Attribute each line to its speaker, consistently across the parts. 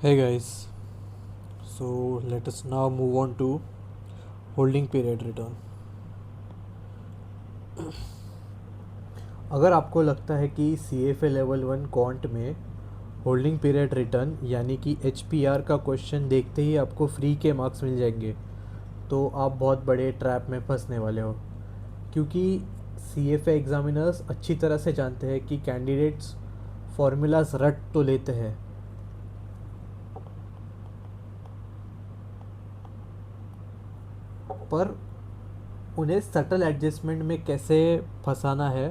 Speaker 1: Hey guys, so let us now move on to holding period return. अगर आपको लगता है कि C F A level 1 quant में होल्डिंग पीरियड रिटर्न यानी कि एच पी आर का क्वेश्चन देखते ही आपको फ्री के मार्क्स मिल जाएंगे, तो आप बहुत बड़े ट्रैप में फंसने वाले हो। क्योंकि सी एफ ए एग्ज़ामिनर्स अच्छी तरह से जानते हैं कि कैंडिडेट्स फार्मूलाज रट तो लेते हैं, पर उन्हें सटल एडजस्टमेंट में कैसे फंसाना है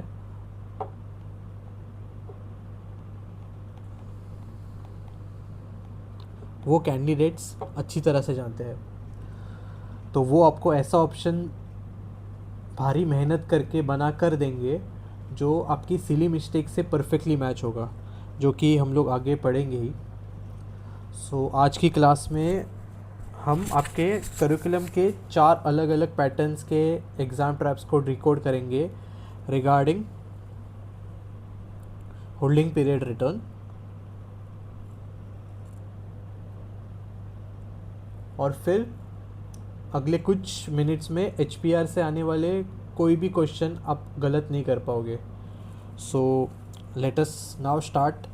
Speaker 1: वो कैंडिडेट्स अच्छी तरह से जानते हैं। तो वो आपको ऐसा ऑप्शन भारी मेहनत करके बना कर देंगे जो आपकी सिली मिस्टेक से परफेक्टली मैच होगा, जो कि हम लोग आगे पढ़ेंगे ही। आज की क्लास में हम आपके करिकुलम के 4 अलग अलग पैटर्न्स के एग्ज़ाम ट्रैप्स को डिकोड करेंगे रिगार्डिंग होल्डिंग पीरियड रिटर्न। और फिर अगले कुछ मिनट्स में एच पी आर से आने वाले कोई भी क्वेश्चन आप गलत नहीं कर पाओगे। Let us now start.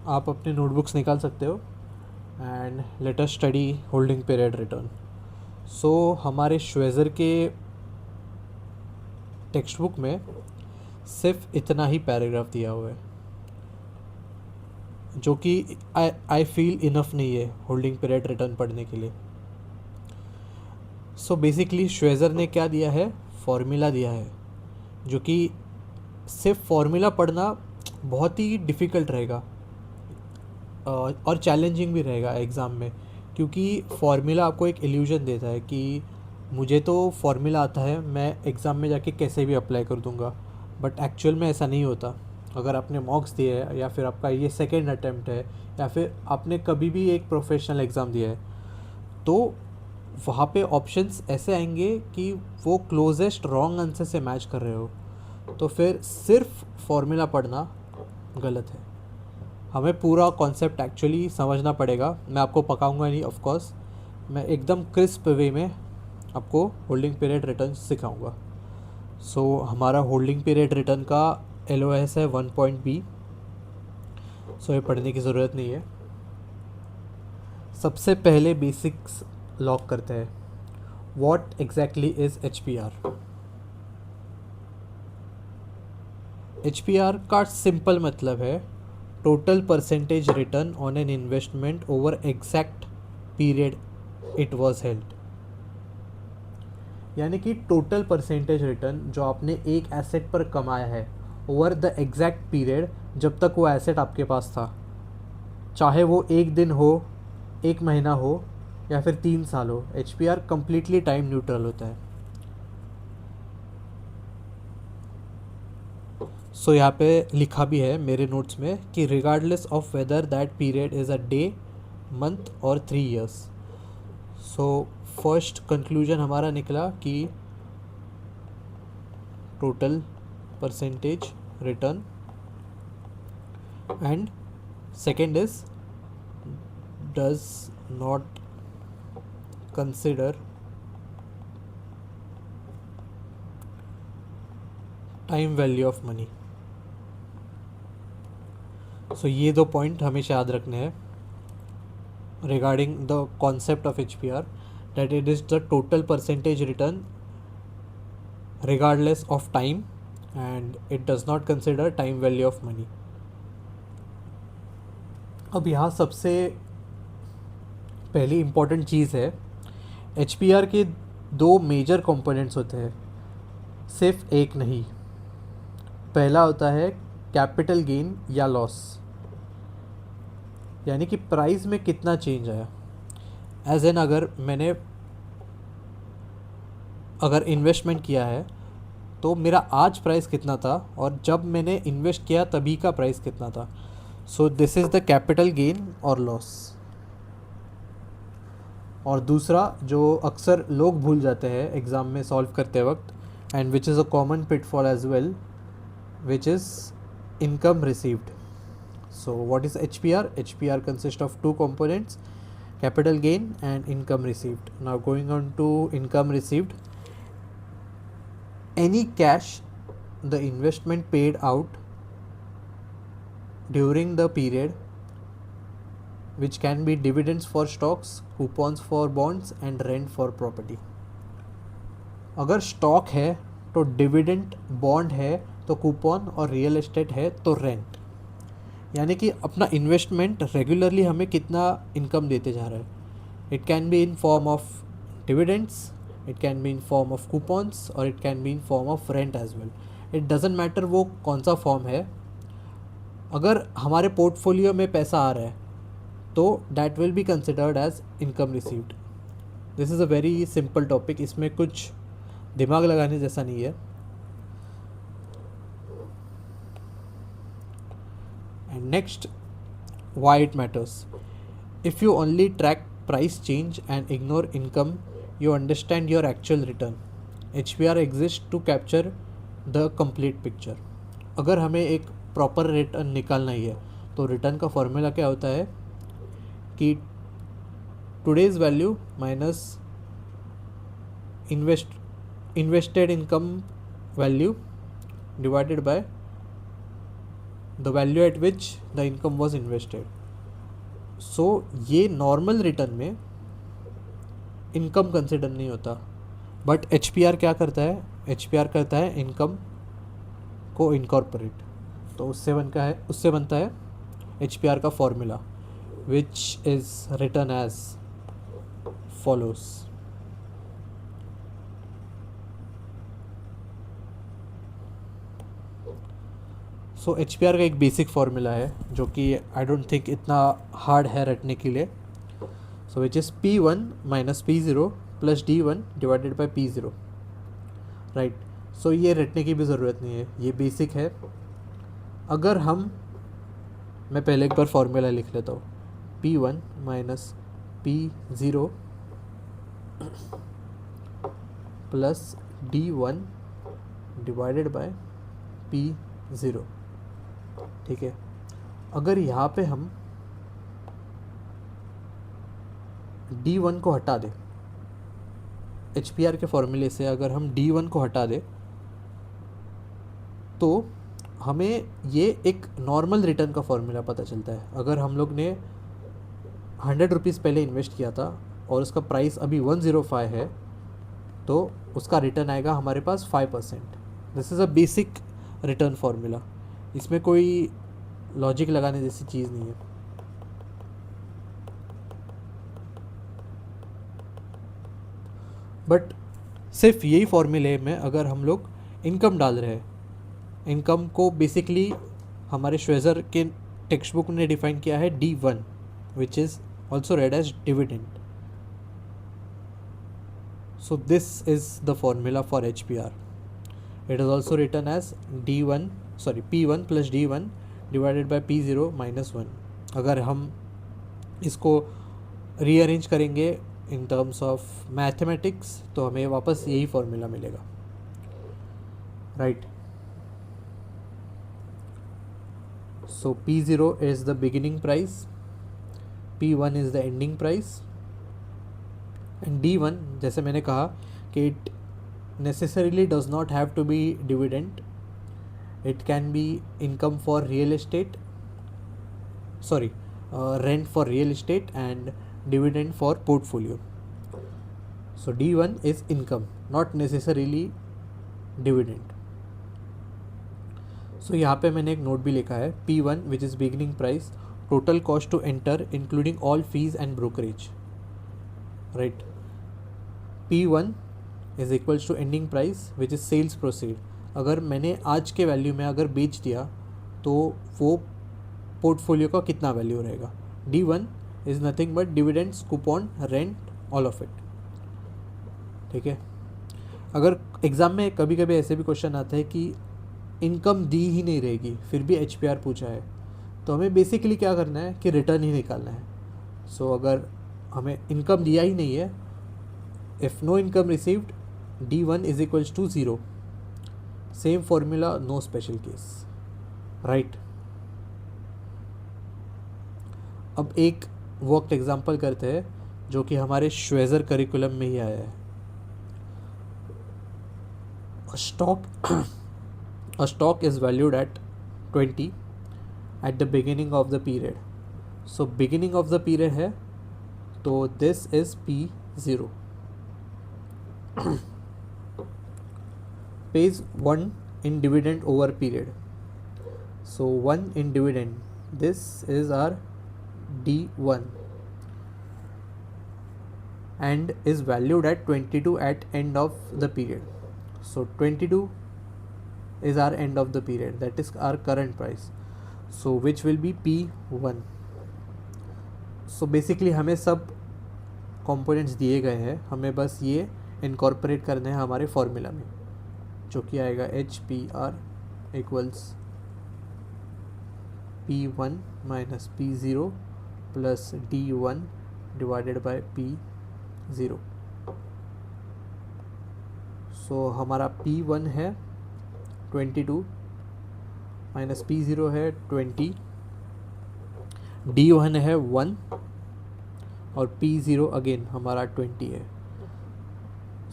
Speaker 1: आप अपने नोटबुक्स निकाल सकते हो and let us study holding period return. हमारे श्वेज़र के टेक्स्ट बुक में सिर्फ इतना ही पैराग्राफ दिया हुआ है, जो कि आई फील इनफ नहीं है होल्डिंग पीरियड रिटर्न पढ़ने के लिए। बेसिकली श्वेज़र ने क्या दिया है, फॉर्मूला दिया है, जो कि सिर्फ फॉर्मूला पढ़ना बहुत ही डिफ़िकल्ट रहेगा और चैलेंजिंग भी रहेगा एग्ज़ाम में। क्योंकि फॉर्मूला आपको एक इल्यूज़न देता है कि मुझे तो फॉर्मूला आता है, मैं एग्ज़ाम में जाके कैसे भी अप्लाई कर दूंगा, बट एक्चुअल में ऐसा नहीं होता। अगर आपने मॉक्स दिए है या फिर आपका ये सेकेंड अटैम्प्ट है या फिर आपने कभी भी एक प्रोफेशनल एग्ज़ाम दिया है, तो वहाँ पे ऑप्शंस ऐसे आएंगे कि वो क्लोजेस्ट रॉन्ग आंसर से मैच कर रहे हो, तो फिर सिर्फ फॉर्मूला पढ़ना गलत है। हमें पूरा कॉन्सेप्ट एक्चुअली समझना पड़ेगा। मैं आपको पकाऊंगा नहीं, ऑफ कोर्स मैं एकदम क्रिस्प वे में आपको होल्डिंग पीरियड रिटर्न सिखाऊंगा। हमारा होल्डिंग पीरियड रिटर्न का एल ओ एस है 1.b। ये पढ़ने की ज़रूरत नहीं है। सबसे पहले बेसिक्स लॉक करते हैं। What exactly is H P are? H P R का सिंपल मतलब है total percentage return on an investment over exact period it was held. यानी कि टोटल परसेंटेज रिटर्न जो आपने एक एसेट पर कमाया है ओवर द एग्जैक्ट पीरियड जब तक वो एसेट आपके पास था, चाहे वो एक दिन हो, एक महीना हो या फिर 3 साल हो। H P are completely time neutral होता है। यहाँ पे लिखा भी है मेरे नोट्स में कि regardless of whether that period is a day, month और 3 ईयर्स। फर्स्ट कंक्लूजन हमारा निकला कि total percentage return and second is does not consider time value of money. ये 2 पॉइंट हमेशा याद रखने हैं regarding the concept of HPR, that it is the total percentage return regardless of time and it does not consider time value of money. अब यहाँ सबसे पहली important चीज़ है, एच पी आर के 2 मेजर कंपोनेंट्स होते हैं, सिर्फ एक नहीं। पहला होता है कैपिटल गेन या लॉस, यानी कि प्राइस में कितना चेंज आया। एज एन अगर इन्वेस्टमेंट किया है तो मेरा आज प्राइस कितना था और जब मैंने इन्वेस्ट किया तभी का प्राइस कितना था। This is the capital gain और लॉस। और दूसरा जो अक्सर लोग भूल जाते हैं एग्ज़ाम में सॉल्व करते वक्त, and which is a common pitfall as well, which is income received. So what is HPR? HPR consists of two components, capital gain and income received. Now going on to income received, any cash the investment paid out during the period, which can be dividends for stocks, coupons for bonds and rent for property. अगर stock है तो dividend, bond है तो coupon और real estate है तो rent. यानी कि अपना इन्वेस्टमेंट रेगुलरली हमें कितना इनकम देते जा रहा है. It can be in form of dividends, it can be in form of coupons और it can be in form of rent as well. It doesn't matter वो कौन सा फॉर्म है. अगर हमारे पोर्टफोलियो में पैसा आ रहा है तो that will be considered as income received. This is a very simple topic, इसमें कुछ दिमाग लगाने जैसा नहीं है. And next, why it matters. If you only track price change and ignore income, you understand your actual return. HPR exists to capture the complete picture. अगर हमें एक प्रॉपर रिटर्न निकालना ही है तो रिटर्न का फॉर्मूला क्या होता है कि today's value minus invested income value divided by the value at which the income was invested. So ये नॉर्मल रिटर्न में इनकम कंसिडर नहीं होता, बट HPR क्या करता है, HPR करता है इनकम को इनकॉर्पोरेट. तो उससे बनता है HPR का formula, which is return as follows. So HPR का एक बेसिक फार्मूला है जो कि आई डोंट थिंक इतना हार्ड है रटने के लिए. So which is P1 minus P0 plus D1 divided by P0. Right. So ये रटने की भी ज़रूरत नहीं है, ये बेसिक है. अगर मैं पहले एक बार फार्मूला लिख लेता हूँ. P1 minus P0 plus D1 divided by P0. ठीक है. अगर यहाँ पे हम D1 को हटा दें, HPR के फॉर्मूले से अगर हम D1 को हटा दें तो हमें ये एक नॉर्मल रिटर्न का फॉर्मूला पता चलता है. अगर हम लोग ने 100 रुपीज़ पहले इन्वेस्ट किया था और उसका प्राइस अभी 105 है तो उसका रिटर्न आएगा हमारे पास 5%. This is a basic return formula. इसमें कोई लॉजिक लगाने जैसी चीज़ नहीं है. बट सिर्फ यही फॉर्मूले में अगर हम लोग इनकम डाल रहे हैं, इनकम को बेसिकली हमारे श्वेजर के टेक्स्ट बुक ने डिफाइन किया है D1, which is also read as dividend. So this is the formula for HPR. It is also written as P1 plus D1 divided by P0 minus 1. अगर हम इसको rearrange करेंगे in terms of mathematics तो हमें वापस यही formula मिलेगा. Right. So P0 is the beginning price, P1 is the ending price and D1, जैसे मैंने कहा कि it necessarily does not have to be dividend. It can be income for real estate, rent for real estate and dividend for portfolio. So D1 is income, not necessarily dividend. So यहाँ पे मैंने एक note भी लिखा है P1 which is beginning price, total cost to enter including all fees and brokerage. Right. P1 is equals to ending price which is sales proceed. अगर मैंने आज के वैल्यू में अगर बेच दिया तो वो पोर्टफोलियो का कितना वैल्यू रहेगा. D1 is nothing but dividends, coupon, rent, all of it. ठीक है. अगर एग्ज़ाम में कभी कभी ऐसे भी क्वेश्चन आता है कि इनकम दी ही नहीं रहेगी फिर भी HPR पूछा है तो हमें बेसिकली क्या करना है कि रिटर्न ही निकालना है. सो अगर हमें इनकम दिया ही नहीं है, if no income received, D1 is equals to 0. Same formula, no special case. Right. अब एक वर्क एग्जांपल करते हैं जो कि हमारे श्वेजर करिकुलम में ही आया है. A stock is valued at 20 at the beginning of the period. So beginning of the period है तो this is P0. pays 1 in dividend over period. So 1 in dividend, this is our D1 and is valued at 22 at end of the period. So 22 is our end of the period, that is our current price. So which will be P1. So basically हमें सब components दिए गए हैं, हमें बस ये incorporate करने हैं हमारे formula में, जो कि आएगा HPR equals P1 minus P0 plus D1 divided by P0. So हमारा P1 है 22 माइनस P0 है 20, D1 है 1 और P0 अगेन हमारा 20 है.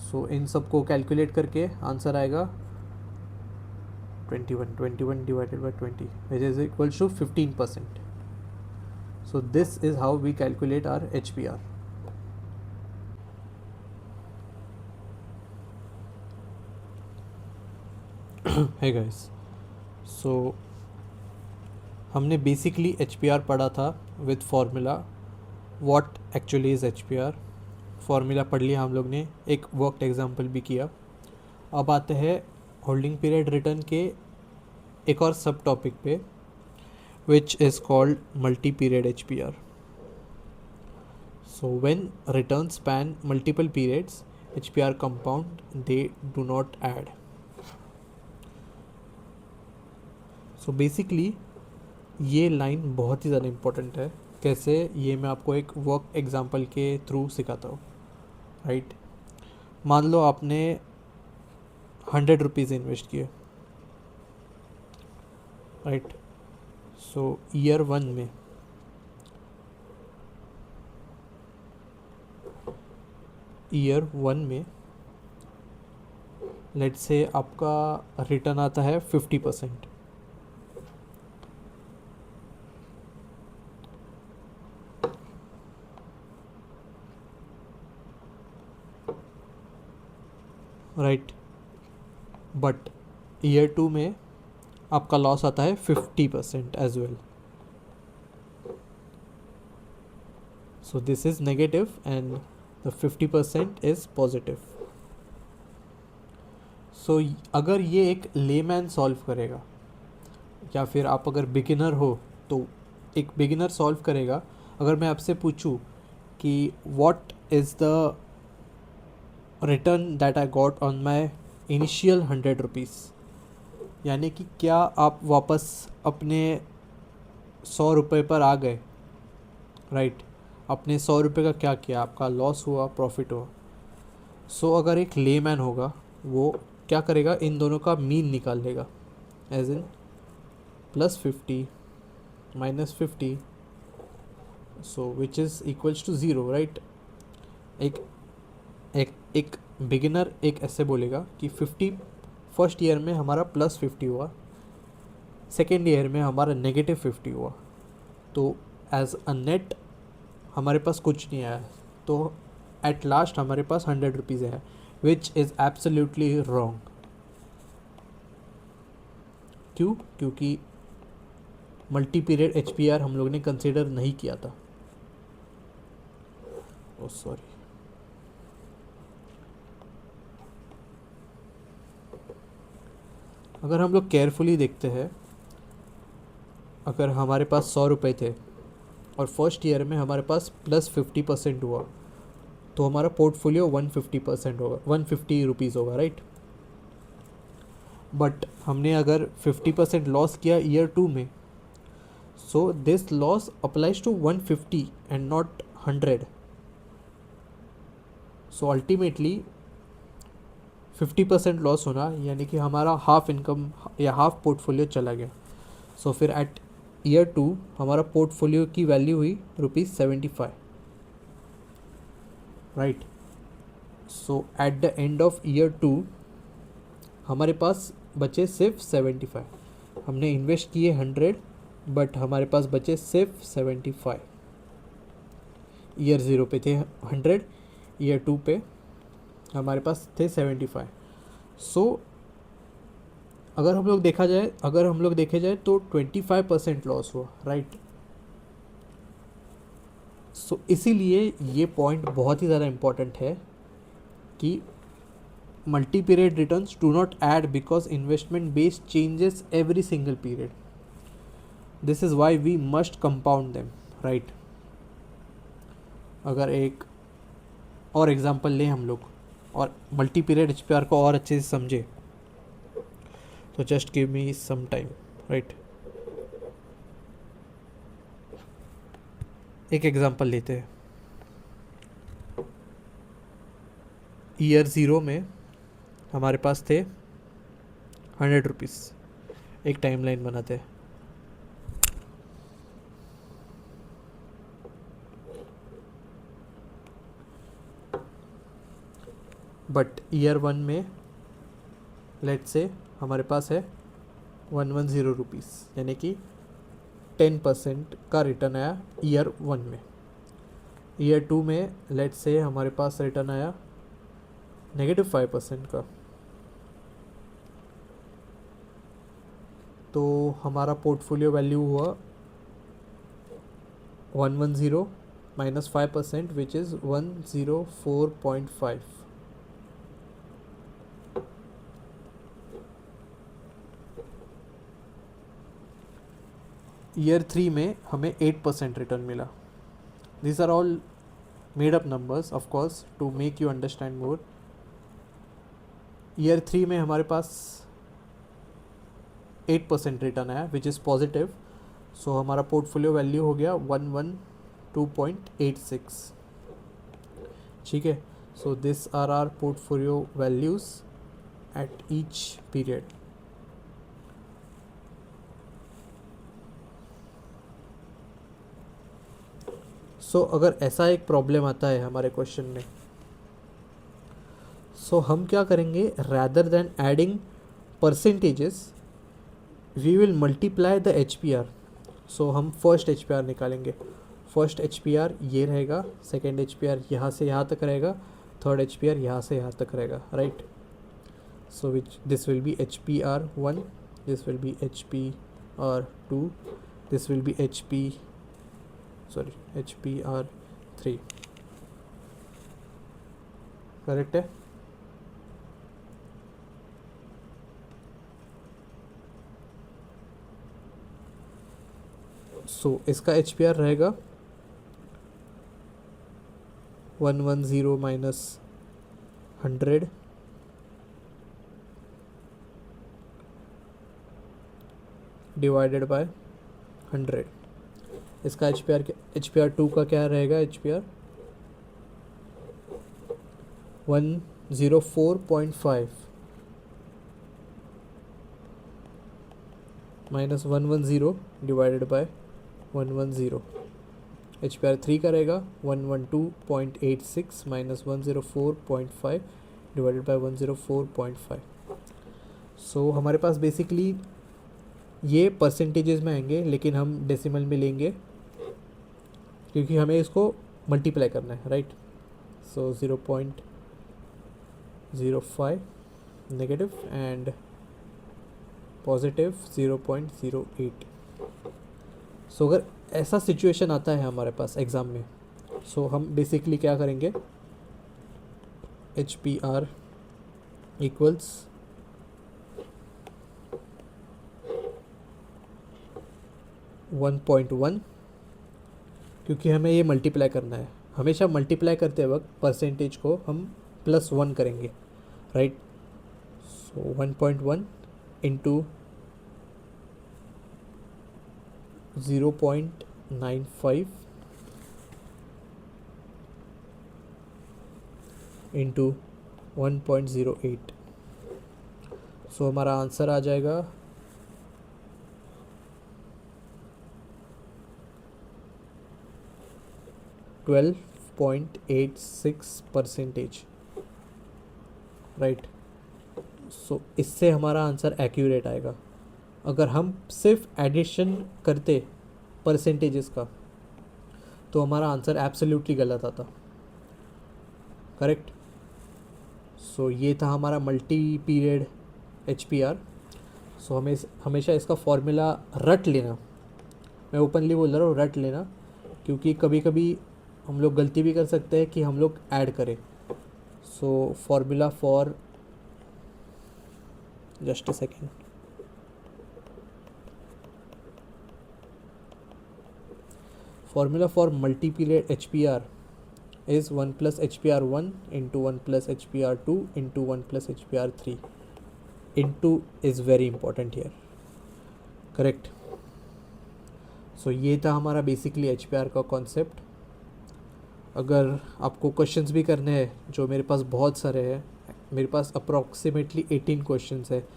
Speaker 1: सो इन सब को कैलकुलेट करके आंसर आएगा 21 divided by 20 which is equals to 15%. So this is how we calculate our HPR. Hey guys, so हमने बेसिकली HPR पढ़ा था with formula. What actually is HPR, formula पढ़ लिया हम लोग ने, एक वर्कड एग्जांपल भी किया. अब आते हैं होल्डिंग पीरियड रिटर्न के एक और सब टॉपिक पे, which is called multi period HPR. So when return span multiple periods HPR compound they do not add. So basically ये लाइन बहुत ही ज़्यादा इम्पोर्टेंट है. कैसे, ये मैं आपको एक वर्क एग्जांपल के थ्रू सिखाता हूँ. राइट, मान लो आपने 100 रुपीज़ इन्वेस्ट किए. राइट, सो ईयर 1 में लेट्स से आपका रिटर्न आता है 50%. राइट, बट ईयर 2 में आपका लॉस आता है 50% as well. So this is negative and the 50% is positive. So अगर ये एक लेमैन सॉल्व करेगा या फिर आप अगर बिगिनर हो तो एक बिगिनर सॉल्व करेगा. अगर मैं आपसे पूछूं कि what is the return that I got on my initial 100 rupees, यानी कि क्या आप वापस अपने 100 रुपये पर आ गए. राइट, अपने 100 रुपये का क्या किया, आपका लॉस हुआ, प्रॉफिट हुआ. सो अगर एक लेमैन होगा वो क्या करेगा, इन दोनों का मीन निकाल लेगा, as in +50 -50, so which is equals to 0. Right, एक बिगिनर एक ऐसे बोलेगा कि 50 फर्स्ट ईयर में हमारा +50 हुआ, सेकेंड ईयर में हमारा -50 हुआ, तो एज अ नेट हमारे पास कुछ नहीं आया. तो एट लास्ट हमारे पास 100 रुपीज़ है, विच इज़ एब्सोल्युटली रॉन्ग. क्यों? क्योंकि मल्टी पीरियड HPR हम लोग ने कंसिडर नहीं किया था. Oh sorry. अगर हम लोग केयरफुली देखते हैं, अगर हमारे पास 100 रुपये थे और फर्स्ट ईयर में हमारे पास +50% हुआ, तो हमारा पोर्टफोलियो 150% होगा, 150 रुपीज़ होगा. राइट, बट हमने अगर 50% लॉस किया ईयर 2 में, so this loss applies to 150 and not 100. So ultimately 50% loss होना, यानी कि हमारा हाफ इनकम या हाफ पोर्टफोलियो चला गया. सो फिर एट ईयर 2 हमारा पोर्टफोलियो की वैल्यू हुई ₹75, right. So at the end of year 2 हमारे पास बचे सिर्फ 75। हमने इन्वेस्ट किए 100 बट हमारे पास बचे सिर्फ 75। ईयर 0 पे थे 100, ईयर 2 पे हमारे पास थे 75। सो अगर हम लोग देखे जाए तो 25% लॉस हुआ, राइट। सो इसीलिए ये पॉइंट बहुत ही ज़्यादा इम्पॉर्टेंट है कि multi period returns do not add because investment base changes every single period. This is why we must compound them, right. अगर एक और एग्जांपल लें हम लोग और मल्टी पीरियड HPR को और अच्छे से समझे, तो just give me some time, right. एक एग्जांपल लेते हैं। ईयर 0 में हमारे पास थे 100 रुपीज़। एक टाइमलाइन बनाते हैं। बट ईयर 1 में लेट्स से हमारे पास है 110 रुपीज़, यानी कि 10% का रिटर्न आया ईयर 1 में। ईयर 2 में लेट्स से हमारे पास रिटर्न आया -5% का। तो हमारा पोर्टफोलियो वैल्यू हुआ 110 माइनस 5% विच इज़ 104.5। ईयर 3 में हमें 8% रिटर्न मिला। These are all made up numbers, of course, to make you understand more. Year 3 में हमारे पास 8% रिटर्न आया विच इज़ पॉजिटिव। सो हमारा पोर्टफोलियो वैल्यू हो गया 112.86। ठीक है। So this are are portfolio values at each period. So अगर ऐसा एक प्रॉब्लम आता है हमारे क्वेश्चन में, सो हम क्या करेंगे, rather than adding percentages we will multiply the HPR। So हम फर्स्ट HPR निकालेंगे। फर्स्ट HPR ये रहेगा, सेकेंड HPR यहाँ से यहाँ तक रहेगा, थर्ड HPR यहाँ से यहाँ तक रहेगा, right. So which this will be HPR1, this will be HPR2, this will be HPR3, correct है। सो इसका HPR रहेगा 110 माइनस 100 डिवाइडेड बाय 100। इसका HPR2 का क्या रहेगा, HPR 104.5 minus 110 divided by 110। HPR3 का रहेगा 112.86 माइनस 104.5 डिवाइडेड बाय 104.5। सो हमारे पास बेसिकली ये परसेंटेजेस में आएंगे, लेकिन हम डेसिमल में लेंगे क्योंकि हमें इसको मल्टीप्लाई करना है, right. So 0.05 negative and positive 0.08। सो अगर ऐसा सिचुएशन आता है हमारे पास एग्ज़ाम में, सो हम बेसिकली क्या करेंगे, HPR इक्वल्स 1.1, क्योंकि हमें ये मल्टीप्लाई करना है। हमेशा मल्टीप्लाई करते वक्त परसेंटेज को हम +1 करेंगे, राइट। सो 1.1 इंटू 0.95 इंटू 1.08। सो हमारा आंसर आ जाएगा 12.86%, राइट। सो इससे हमारा आंसर एक्यूरेट आएगा। अगर हम सिर्फ एडिशन करते परसेंटेजेस का तो हमारा आंसर एब्सोल्युटली गलत आता, करेक्ट। सो ये था हमारा मल्टी पीरियड HPR। सो हमें हमेशा इसका फॉर्मूला रट लेना, मैं ओपनली बोल रहा हूँ, रट लेना, क्योंकि कभी कभी हम लोग गलती भी कर सकते हैं कि हम लोग ऐड करें। So formula for, just a second, formula for multi-period HPR is 1 plus HPR1 into 1 plus HPR2 into 1 plus HPR3. Into is very important here, correct। सो ये था हमारा बेसिकली HPR का कॉन्सेप्ट। अगर आपको क्वेश्चंस भी करने हैं, जो मेरे पास बहुत सारे हैं, मेरे पास अप्रॉक्सीमेटली 18 क्वेश्चंस है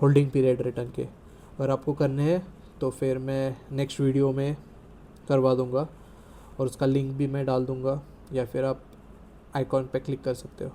Speaker 1: होल्डिंग पीरियड रिटर्न के, अगर आपको करने हैं तो फिर मैं नेक्स्ट वीडियो में करवा दूंगा और उसका लिंक भी मैं डाल दूंगा, या फिर आप आइकॉन पे क्लिक कर सकते हो।